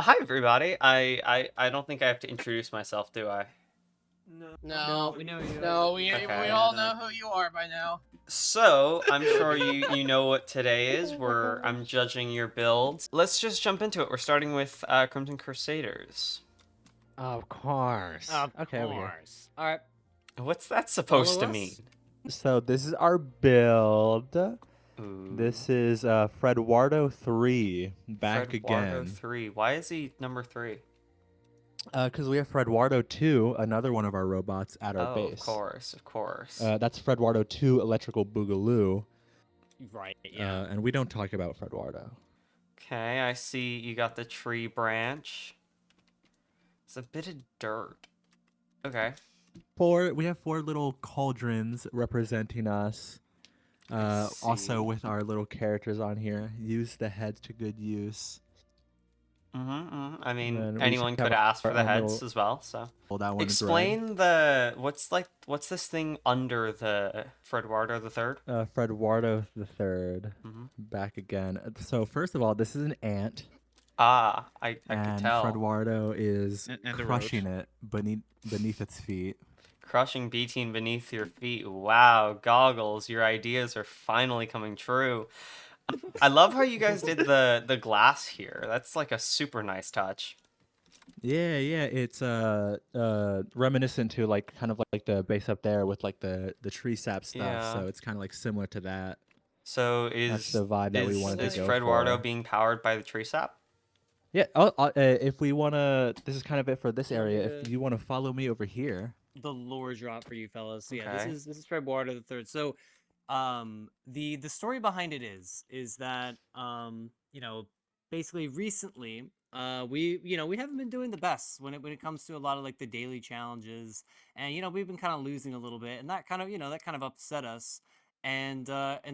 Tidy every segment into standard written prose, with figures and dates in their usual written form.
Hi everybody. I don't think I have to introduce myself, do I? No, we know you. no, we Okay. all know who you are by now. So, I'm sure you know what today is. I'm judging your builds. Let's just jump into it. We're starting with Crimson Crusaders. Of course. Of Okay, over here. course. All right. What's that supposed Follow to us. mean? So this is our build. Ooh. This is Fredwardo 3 back Fredwardo again. 3. Why is he number 3? Because we have Fredwardo 2, another one of our robots at our base. Of course, of course. That's Fredwardo 2 Electrical Boogaloo. Right. Yeah. And we don't talk about Fredwardo. Okay, I see you got the tree branch. It's a bit of dirt. Okay. We have 4 little cauldrons representing us. Also with our little characters on here. Use the heads to good use. I mean, And we anyone should have could ask for our the own heads little- as well, so. Well, that one is red. Explain what's this thing under the Fredwardo the Third? Fredwardo the Third, back again. So first of all, this is an ant. I could And tell. Fredwardo is And a crushing it beneath its feet. Crushing B-Tean beneath your feet. Wow, Goggles, your ideas are finally coming true. I love how you guys did the glass here. That's like a super nice touch. Yeah, it's reminiscent to like kind of like the base up there with like the tree sap stuff. Yeah. So it's kind of like similar to that. So That's the vibe that we wanted to go Fredwardo for. being powered by the tree sap? Yeah. If we wanna, this is kind of it for this area. If you wanna follow me over here. The lore drop for you fellas. So yeah, Okay. this is Fredwardo the Third. So, the story behind it is that basically recently we haven't been doing the best when it comes to a lot of like the daily challenges, and we've been kind of losing a little bit, and that kind of upset us, and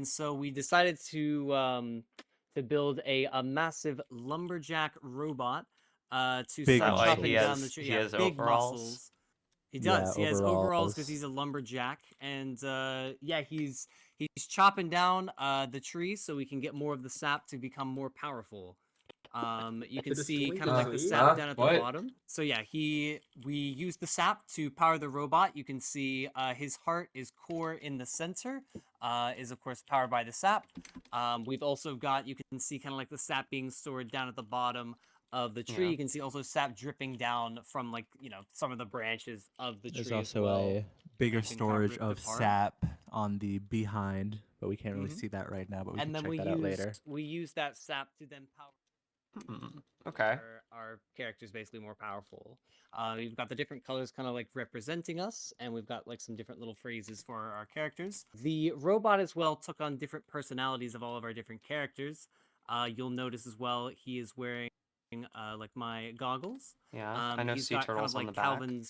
so we decided to build a massive lumberjack robot to Big start muscles. chopping down the tree. He Yeah, has big overalls? muscles. He does. He has overalls because overalls. he's a lumberjack, and he's chopping down the tree so we can get more of the sap to become more powerful. You can see kind of like the sap down at the bottom. So yeah, we use the sap to power the robot. You can see his heart, his core in the center, is of course powered by the sap. We've also got, you can see kind of like the sap being stored down at the bottom of the tree. Yeah. You can see also sap dripping down from like some of the branches of the tree. There's also as well. a bigger You can storage carve it of apart. sap on the behind, but we can't really Mhm. see that right now. But we And can then check that out later. we use that sap to then power Okay. our characters basically more powerful. We've got the different colors kind of like representing us, and we've got like some different little phrases for our characters. The robot as well took on different personalities of all of our different characters. You'll notice as well he is wearing like my goggles. Yeah, I know He's sea got kind turtles of like on the back.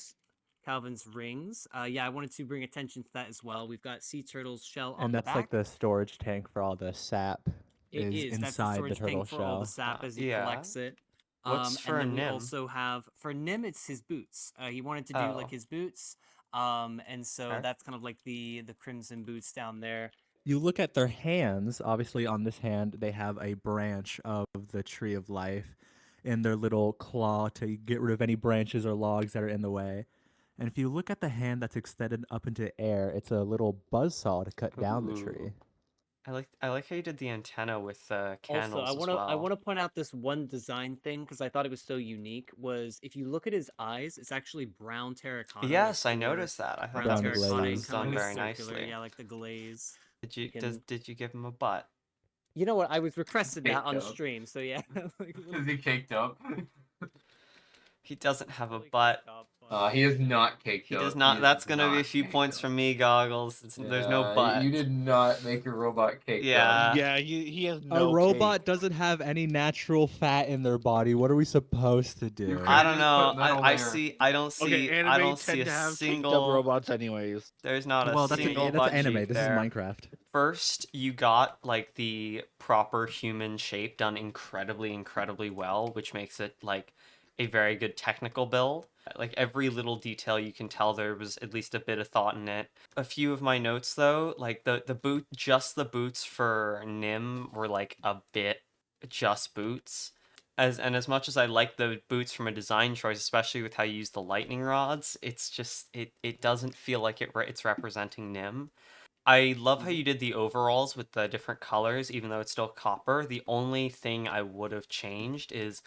Calvin's rings. Yeah, I wanted to bring attention to that as well. We've got sea turtle's shell on And the that's back. like the storage tank for all the sap. It is. That's the inside the storage turtle tank for all the shell. sap as he Yeah. collects it. What's for and then Nim? we also have for Nim, it's his boots. He wanted to do like his boots. And so Okay. that's kind of like the crimson boots down there. You look at their hands. Obviously, on this hand, they have a branch of the tree of life in their little claw to get rid of any branches or logs that are in the way. And if you look at the hand that's extended up into the air, it's a little buzzsaw to cut down the tree. I like how you did the antenna with candles Also, as well. I want to point out this one design thing because I thought it was so unique. Was if you look at his eyes, it's actually brown terracotta. Yes, like I noticed that. I thought brown that terracotta was and done kind of very like circular, nicely. yeah, like the glaze. Did you give him a butt? You know what? I was requested that Caked on up. stream, so yeah. Like, Is he caked up? He doesn't have a butt. He is not caked He up. does not. is That's gonna be a not few caked points up. from me, Goggles. There's no Yeah, butt. You did not make your robot caked Yeah. up. Yeah, he has no A robot cake. doesn't have any natural fat in their body. What are we supposed to do? I don't just know. put metal I there. see. I don't see. Okay, anime I don't see tend a to have caked up single. robots anyways. There's not a Well, that's single that's butt anime. cheek This there. is Minecraft. First, you got like the proper human shape done incredibly well, which makes it like a very good technical build. Like every little detail, you can tell there was at least a bit of thought in it. A few of my notes though, like the boots for Nim were like a bit just boots. as much as I like the boots from a design choice, especially with how you use the lightning rods, it's just it doesn't feel like it's representing Nim. I love how you did the overalls with the different colors, even though it's still copper. The only thing I would have changed is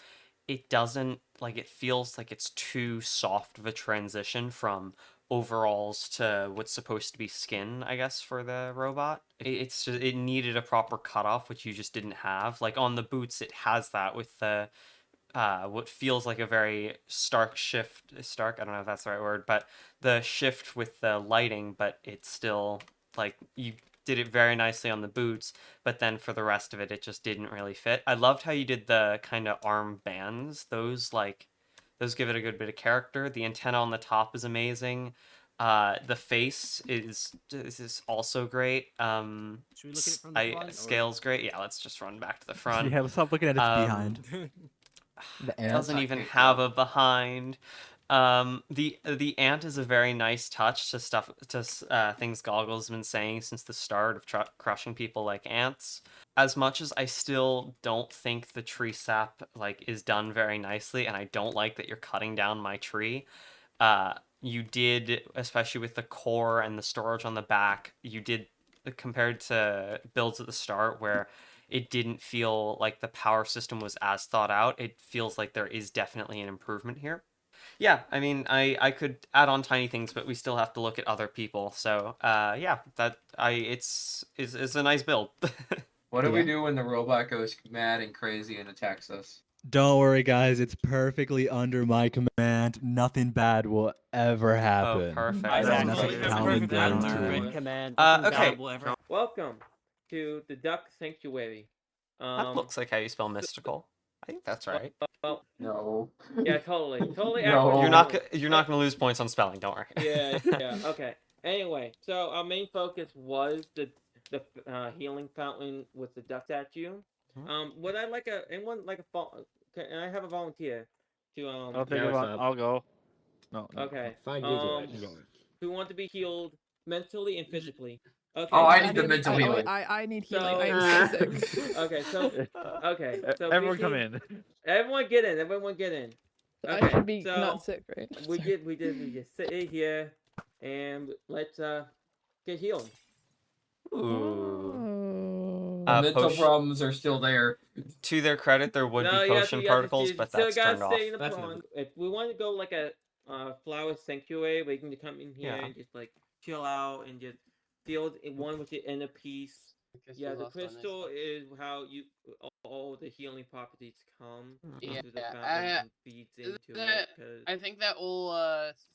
it doesn't like it feels like it's too soft of a transition from overalls to what's supposed to be skin, I guess, for the robot. It's just it needed a proper cutoff, which you just didn't have. Like on the boots, it has that with the what feels like a very stark shift. Stark, I don't know if that's the right word, but the shift with the lighting, but it's still like you did it very nicely on the boots, but then for the rest of it, it just didn't really fit. I loved how you did the kind of arm bands. Those give it a good bit of character. The antenna on the top is amazing. The face is also great. Should we look at it from the I front? scale's great. Yeah, let's just run back to the front. Yeah, stop looking at its Um, behind. The ant. doesn't not even kicked have up. a behind. The ant is a very nice touch to things Goggle's been saying since the start of crushing people like ants. As much as I still don't think the tree sap like is done very nicely, and I don't like that you're cutting down my tree. You did, especially with the core and the storage on the back, you did compared to builds at the start where it didn't feel like the power system was as thought out. It feels like there is definitely an improvement here. Yeah, I mean, I could add on tiny things, but we still have to look at other people. So, yeah, that I it's a nice build. What do we Yeah. do when the robot goes mad and crazy and attacks us? Don't worry, guys. It's perfectly under my command. Nothing bad will ever Oh, happen. perfect. I don't That's know. a It's Calvin perfectly under guarantee. my command. Okay. Will ever. Welcome to the Duck Sanctuary. That looks like how you spell mystical. I think that's right. Well, No. yeah, totally No. accurate. You're not gonna lose points on spelling. Don't worry. Yeah. Okay. Anyway, so our main focus was the healing fountain with the duck statue. Would I like anyone like can I have a volunteer to I'll think about. I'll go. No. Okay. Fine, you do it. Go. Who want to be healed mentally and physically? Okay. Oh, I so need the mental healing. I need So- healing. I'm so sick. Okay. So Everyone BT, come in. Everyone get in. Everyone get in. I Okay, should be so not sick, right? we just sit in here and let's get healed. Ooh. Oh. The mental Potion. problems are still there. To their credit, there would No, be you have potion to- particles, you but still that's gotta turned off. stay in the That's pond. If we want to go like a flower sanctuary where you can come in here Yeah. and just like chill out and just feel in one with the inner peace. Yeah, the crystal is how all the healing properties come into the fountain and feeds into it. I think that will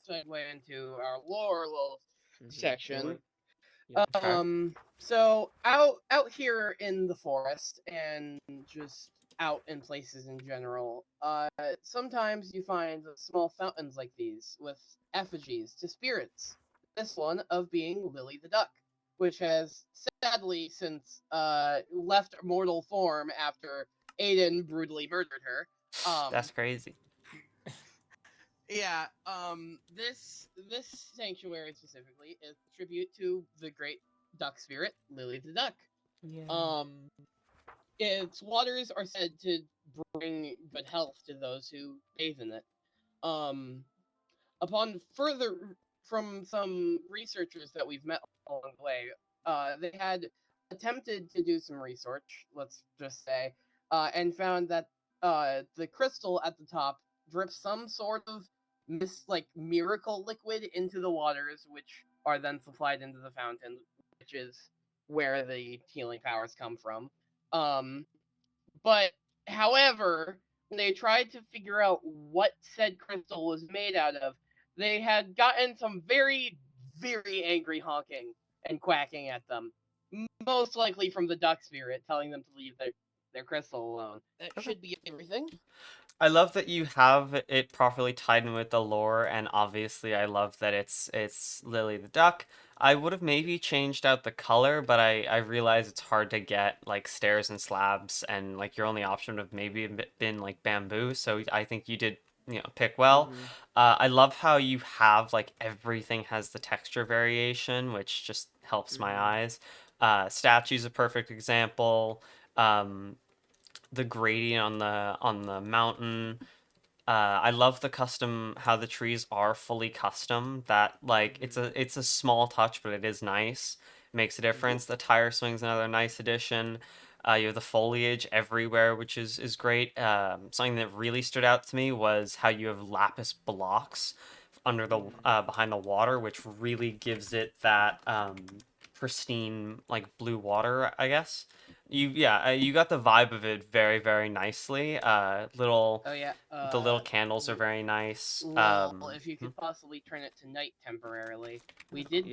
segue into our lore little section. Yeah. So out here in the forest and just out in places in general, sometimes you find small fountains like these with effigies to spirits. This one of being Lily the Duck, which has sadly since left mortal form after Aiden brutally murdered her. That's crazy. Yeah, this sanctuary specifically is a tribute to the great duck spirit, Lily the Duck. Yeah. Its waters are said to bring good health to those who bathe in it. Upon further from some researchers that we've met along the way, they had attempted to do some research, let's just say, and found that the crystal at the top drips some sort of miracle liquid into the waters, which are then supplied into the fountain, which is where the healing powers come from. But however, when they tried to figure out what said crystal was made out of, they had gotten some very, very angry honking and quacking at them. Most likely from the duck spirit telling them to leave their crystal alone. That should be everything. I love that you have it properly tied in with the lore, and obviously I love that it's Lily the Duck. I would have maybe changed out the color, but I realize it's hard to get like stairs and slabs, and like your only option would have maybe been like bamboo. So I think you did pick well. I love how you have like everything has the texture variation, which just helps my eyes. Statue's a perfect example. the gradient on the mountain. I love the custom how the trees are fully custom. That like it's a small touch, but it is nice. Makes a difference. The tire swing's another nice addition. You have the foliage everywhere, which is great. Something that really stood out to me was how you have lapis blocks under the behind the water, which really gives it that pristine like blue water, I guess. You got the vibe of it very very nicely. Oh yeah. The little candles are very nice. Well, if you could possibly turn it to night temporarily. We did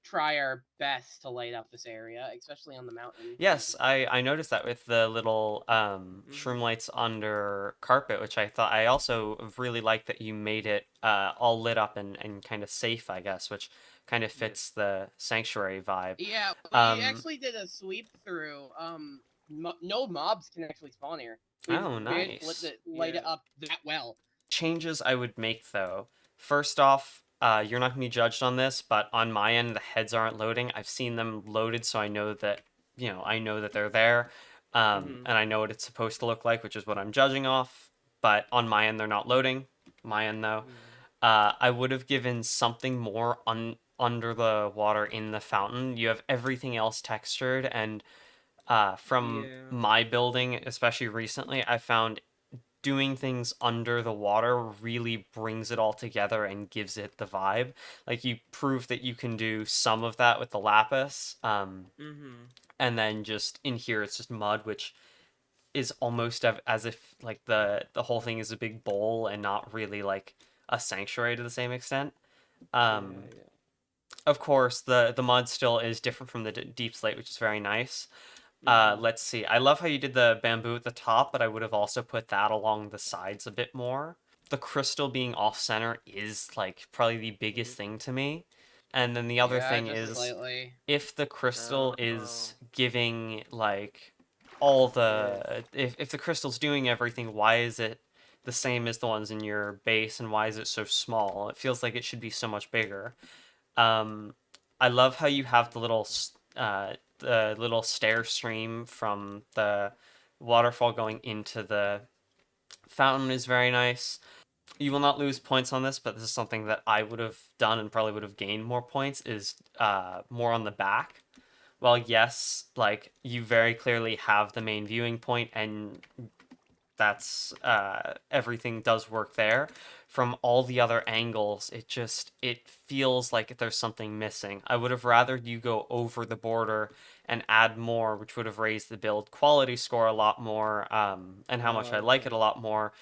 try our best to light up this area, especially on the mountain. Yes, I noticed that with the little shroom lights under carpet, which I also really like that you made it all lit up and kind of safe, I guess, which kind of fits the sanctuary vibe. Yeah, we actually did a sweep through. No mobs can actually spawn here. We Oh, managed to nice. light it up that well. Changes I would make though. First off, you're not going to be judged on this, but on my end, the heads aren't loading. I've seen them loaded, so I know that I know that they're there, and I know what it's supposed to look like, which is what I'm judging off. But on my end, they're not loading. My end though, I would have given something more under the water in the fountain. You have everything else textured, and from my building, especially recently, I found doing things under the water really brings it all together and gives it the vibe. Like you prove that you can do some of that with the lapis, and then just in here it's just mud, which is almost as if like the whole thing is a big bowl and not really like a sanctuary to the same extent. Of course, the mud still is different from the deep slate, which is very nice. Let's see. I love how you did the bamboo at the top, but I would have also put that along the sides a bit more. The crystal being off center is like probably the biggest thing to me. And then the other thing just is slightly. if the crystal is giving like all the if the crystal's doing everything, why is it the same as the ones in your base and why is it so small? It feels like it should be so much bigger. Um, I love how you have the little stair stream from the waterfall going into the fountain is very nice. You will not lose points on this, but this is something that I would have done and probably would have gained more points is more on the back. Well, yes, like you very clearly have the main viewing point and that's everything does work there. From all the other angles, it feels like there's something missing. I would have rather you go over the border and add more, which would have raised the build quality score a lot more, and how much I like it a lot more.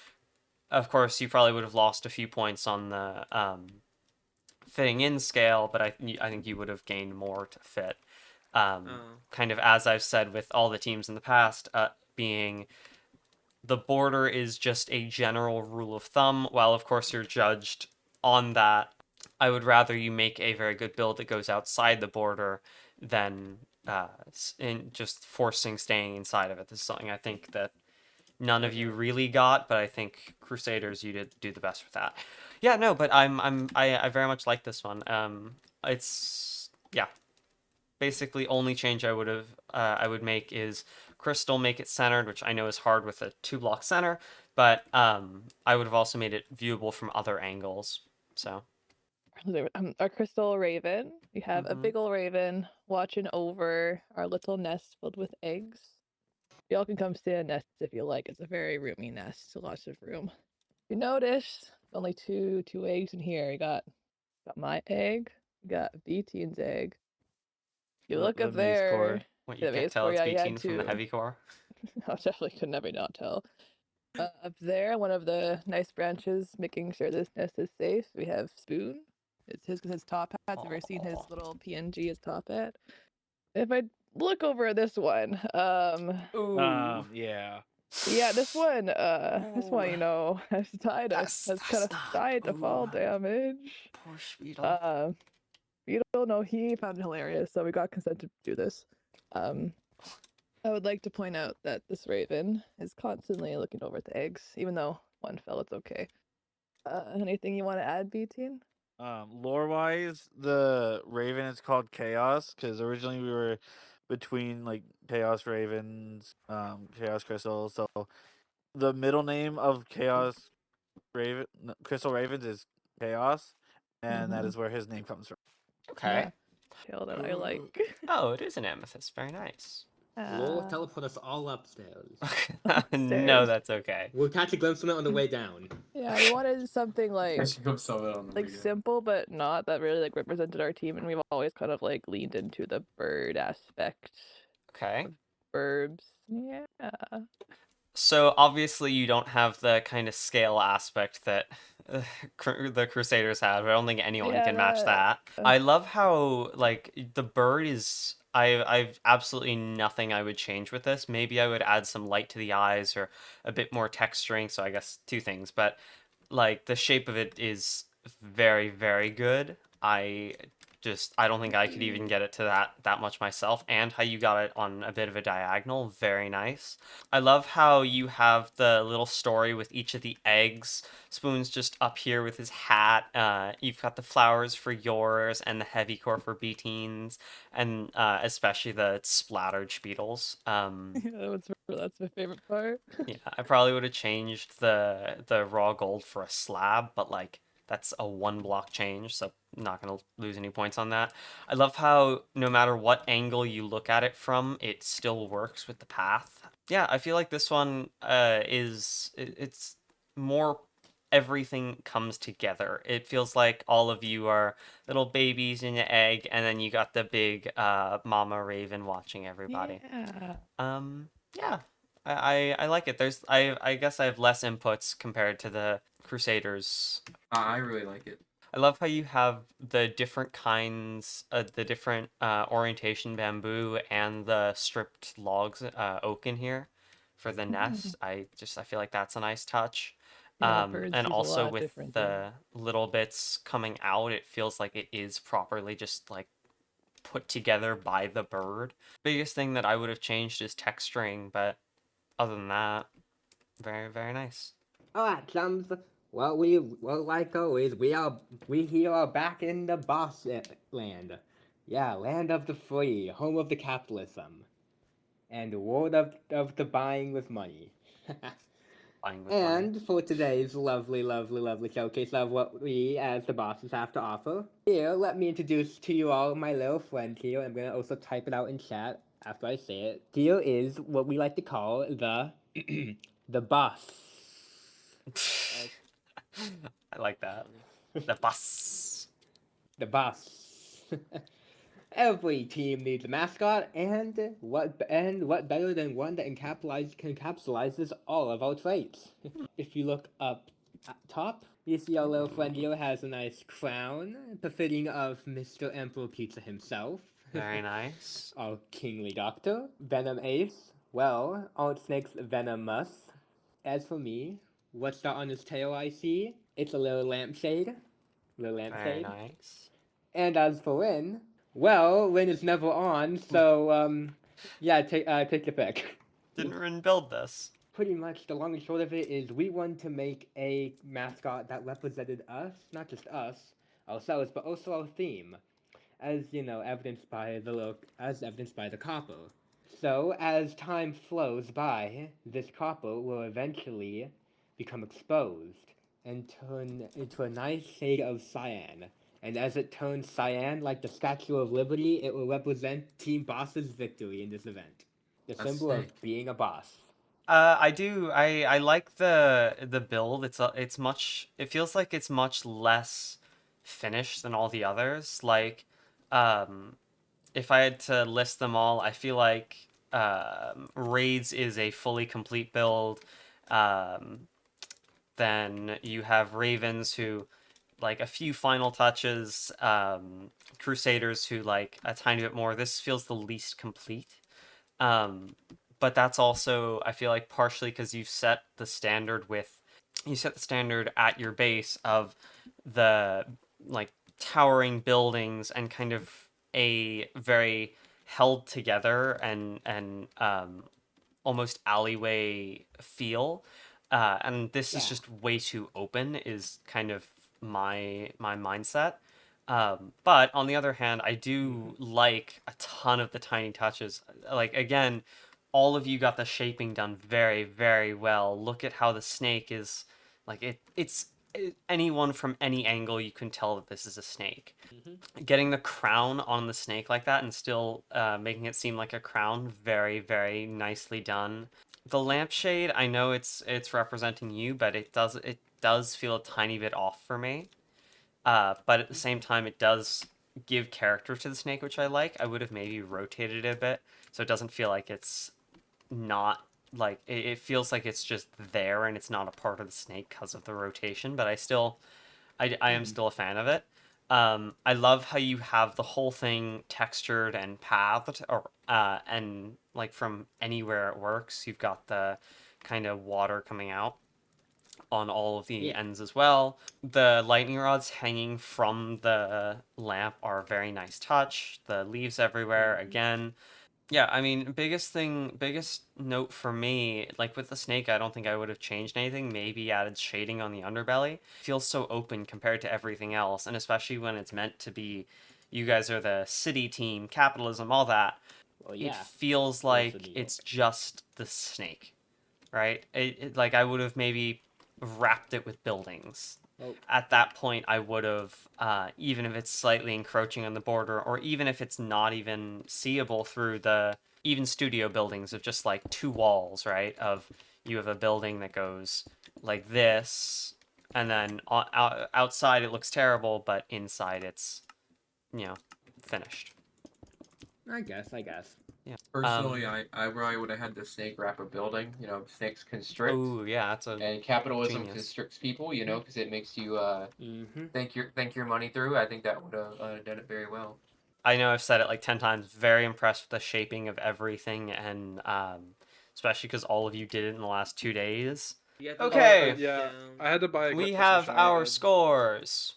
Of course, you probably would have lost a few points on the fitting in scale, but I think you would have gained more to fit. Kind of as I've said with all the teams in the past, being the border is just a general rule of thumb. While of course you're judged on that, I would rather you make a very good build that goes outside the border than in just forcing staying inside of it. This is something I think that none of you really got, but I think Crusaders you did do the best with that. Yeah, no, but I very much like this one. It's yeah, basically only change I would make is crystal make it centered, which I know is hard with a 2-block center, but I would have also made it viewable from other angles. So Our crystal raven. We have a big ol' raven watching over our little nest filled with eggs. Y'all can come stay in a nest if you like. It's a very roomy nest, lots of room. You notice only two eggs in here. You got my egg, you got B-Tean's egg. You look up there. what you The can't maze tell core, it's yeah, you B-Tean had from the two. heavy core. I definitely could never not tell. Up there, one of the nice branches making sure this nest is safe. We have Spoon. It's his top hat. Have you ever seen his little PNG his top hat? If I look over at this one, Yeah. yeah, this one, you know, has kind of died to fall damage. Poor Speedle. You don't know, he found it hilarious, so we got consent to do this. I would like to point out that this raven is constantly looking over at the eggs, even though one fell, it's okay. Anything you want to add, B-Teen? Lore wise, the Raven is called Chaos because originally we were between like Chaos Ravens, Chaos Crystal. So the middle name of Crystal Ravens is Chaos, and that is where his name comes from. Okay. Yeah, tail that I like. Oh, it is an amethyst. Very nice. Lol, teleport us all upstairs. No, Upstairs. that's okay. We'll catch a glimpse of it on the way down. Yeah, we wanted something I like should go sell it on the weekend. simple but not that really like represented our team, and we've always kind of like leaned into the bird aspect. Okay. Burbs. Yeah. So obviously you don't have the kind of scale aspect that the Crusaders have. I don't think anyone Yeah, can match that. I love how like the bird is. I've absolutely nothing I would change with this. Maybe I would add some light to the eyes or a bit more texturing. So I guess two things, but like the shape of it is very very good. I don't think I could even get it to that much myself, and how you got it on a bit of a diagonal, very nice. I love how you have the little story with each of the eggs. Spoon's just up here with his hat. You've got the flowers for yours and the heavy core for B-Teens, and especially the splattered Speedles. That's my favorite part. Yeah, I probably would have changed the raw gold for a slab, but like that's a one block change, so not gonna lose any points on that. I love how no matter what angle you look at it from, it still works with the path. Yeah, I feel like this one it's more everything comes together. It feels like all of you are little babies in an egg, and then you got the big mama raven watching everybody. Yeah. Yeah, I like it. I guess I have less inputs compared to the Crusaders. I really like it. I love how you have the different kinds, the different orientation bamboo and the stripped logs, oak in here for the nest. I feel like that's a nice touch. Yeah, birds And use a also lot with different the little bits coming out, it feels like it is properly just like put together by the bird. Biggest thing that I would have changed is texturing, but other than that, very, very nice. Alright, chums. Well, like always, we here are back in the boss land. Yeah, land of the free, home of the capitalism, and world of the buying with money. Buying with money. And for today's lovely, lovely, lovely showcase of what we as the bosses have to offer, here, let me introduce to you all my little friend here. I'm gonna also type it out in chat after I say it. Here is what we like to call the the boss. I like that. The bus. The boss. Every team needs a mascot, and what better than one that encapsulizes all of our traits? If you look up at top, you see our little friend here has a nice crown, befitting of Mr. Emperor Pizza himself. Very nice. Our kingly doctor, Venom Ace. Well, Alt Snake's Venomous. As for me, what's that on his tail I see? It's a little lampshade. Very nice. And as for Lynn, well, Lynn is never on, so yeah, take your pick. Didn't Rin build this? Pretty much the long and short of it is we wanted to make a mascot that represented us, not just us, ourselves, but also our theme, as you know, evidenced by the copper. So as time flows by, this copper will eventually become exposed and turn into a nice shade of cyan. And as it turns cyan, like the Statue of Liberty, it will represent Team Boss's victory in this event. The symbol of being a boss. I do. I like the build. It feels like it's much less finished than all the others. Like, if I had to list them all, I feel like Raids is a fully complete build. Then you have Ravens who like a few final touches, Crusaders who like a tiny bit more. This feels the least complete. But that's also, I feel like, partially because you set the standard at your base of the like towering buildings and kind of a very held together and almost alleyway feel. And this is just way too open is kind of my mindset. But on the other hand, I do like a ton of the tiny touches. Like, again, all of you got the shaping done very, very well. Look at how the snake is, like, anyone from any angle, you can tell that this is a snake. Getting the crown on the snake like that and still making it seem like a crown, very, very nicely done. The lampshade, I know it's representing you, but it does feel a tiny bit off for me. But at the same time, it does give character to the snake, which I like. I would have maybe rotated it a bit so it doesn't feel like it's not like it feels like it's just there and it's not a part of the snake because of the rotation. But I am still a fan of it. I love how you have the whole thing textured and pathed, or and like from anywhere it works. You've got the kind of water coming out on all of the ends as well. The lightning rods hanging from the lamp are a very nice touch. The leaves everywhere again. Yeah, I mean, biggest note for me, like with the snake, I don't think I would have changed anything. Maybe added shading on the underbelly. Feels so open compared to everything else, and especially when it's meant to be, you guys are the city team, capitalism, all that. Well, It feels like it's just the snake, right? Like I would have maybe wrapped it with buildings. At that point, I would have, even if it's slightly encroaching on the border, or even if it's not even seeable through the even studio buildings of just like two walls, right? Of you have a building that goes like this, and then outside it looks terrible, but inside it's, finished. I guess. Yeah. Personally, I probably would have had the snake wrap a building. You know, snakes constrict. Oh yeah, that's a and capitalism genius. constricts people. You know, because it makes you think your money through. I think that would have done it very well. I know I've said it like 10 times. Very impressed with the shaping of everything, and especially because all of you did it in the last 2 days. You have to Okay. Yeah, I had to buy. We have our scores.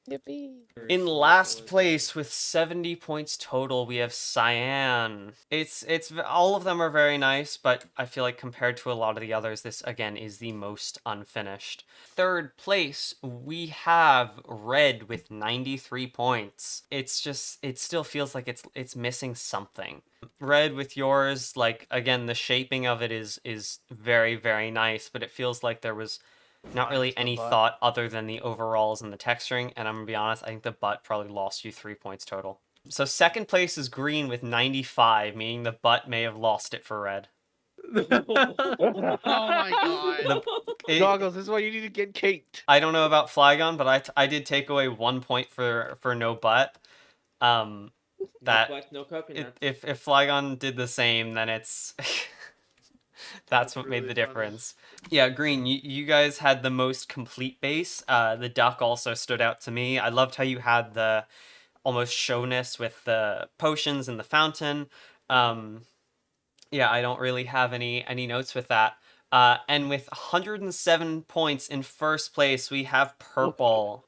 Yippee. In last place with 70 points total, we have Cyan. It's all of them are very nice, but I feel like compared to a lot of the others, this again is the most unfinished. Third place, we have Red with 93 points. It still feels like it's missing something. Red, with yours, like again, the shaping of it is very, very nice, but it feels like there was not really any thought other than the overalls and the texturing, and I'm gonna be honest, I think the butt probably lost you 3 points total. So second place is Green with 95, meaning the butt may have lost it for Red. Oh my god. Goggles, this is why you need to get caked. I don't know about Flygon, but I did take away 1 point for no butt. That No butt, no coconuts. if Flygon did the same, then it's that's what made the funny. difference. Yeah, Green, you guys had the most complete base. The duck also stood out to me. I loved how you had the almost showness with the potions and the fountain. Yeah, I don't really have any notes with that. And with 107 points in first place, we have Purple.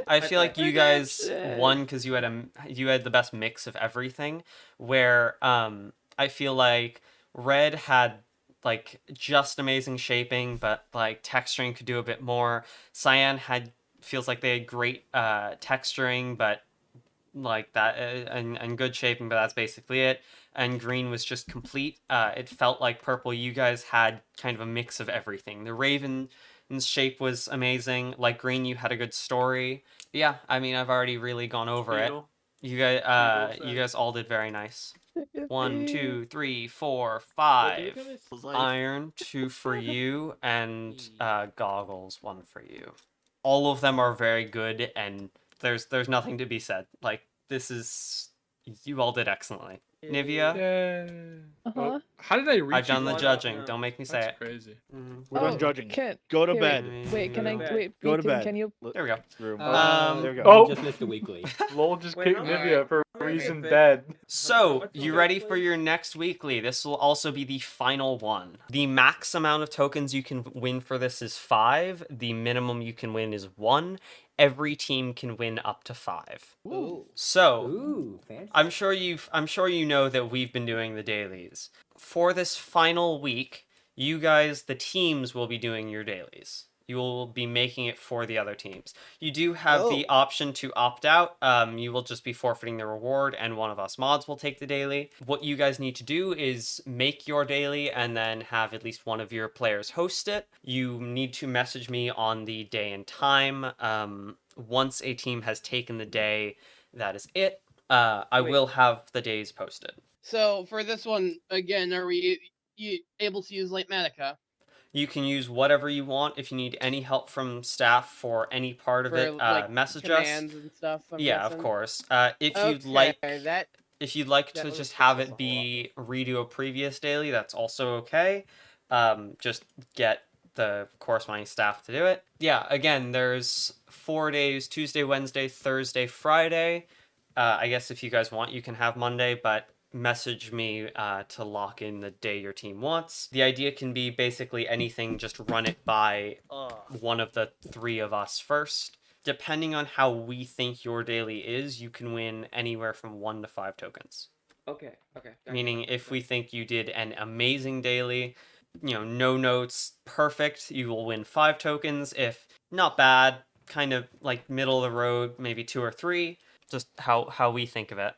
I feel like you guys won because you had the best mix of everything. Where I feel like Red had like just amazing shaping, but like texturing could do a bit more. Cyan feels like they had great texturing, but like that and good shaping, but that's basically it. And Green was just complete. It felt like Purple, you guys had kind of a mix of everything. The Raven's shape was amazing. Like Green, you had a good story. Yeah, I mean, I've already really gone over it. You guys all did very nice. 1, 2, 3, 4, 5. Iron, 2 for you, and Goggles, 1 for you. All of them are very good, and there's nothing to be said. Like, you all did excellently. Nivea, Yay. Uh-huh. How did I reach? I've done the you? judging. Don't make me say That's it. crazy. We're done judging. Can, Go to here, bed. Wait, can I Go to wait? Go to B-Tean, bed. Can you? There we go. Room. Oh. There we go. Oh. Just missed the weekly. Lowell just Wait, kicked how- Nivea for Alright, reason but- dead. So, What's you the ready next for one? your next weekly? This will also be the final one. The max amount of tokens you can win for this is 5. The minimum you can win is 1. Every team can win up to 5. Ooh. So, Ooh, fancy. I'm sure you know that we've been doing the dailies. For this final week, you guys, the teams, will be doing your dailies. You will be making it for the other teams. You do have the option to opt out. You will just be forfeiting the reward, and one of us mods will take the daily. What you guys need to do is make your daily and then have at least one of your players host it. You need to message me on the day and time. Once a team has taken the day, that is it. I Wait. will have the days posted. So for this one, again, are we able to use Late Matica? You can use whatever you want. If you need any help from staff for any part of For it, like message commands us. and stuff. I'm Yeah, guessing? of course. If Okay, you'd like, that if you'd like that to was just just have a it whole lot. be redo a previous daily, that's also okay. Just get the corresponding staff to do it. Yeah, again, there's 4 days: Tuesday, Wednesday, Thursday, Friday. I guess if you guys want, you can have Monday, but message me to lock in the day your team wants. The idea can be basically anything, just run it by one of the 3 of us first. Depending on how we think your daily is, you can win anywhere from 1 to 5 tokens. Okay. Gotcha, Meaning, gotcha, if we gotcha. think you did an amazing daily, no notes, perfect, you will win 5 tokens. If not bad, kind of like middle of the road, maybe 2 or 3, just how we think of it.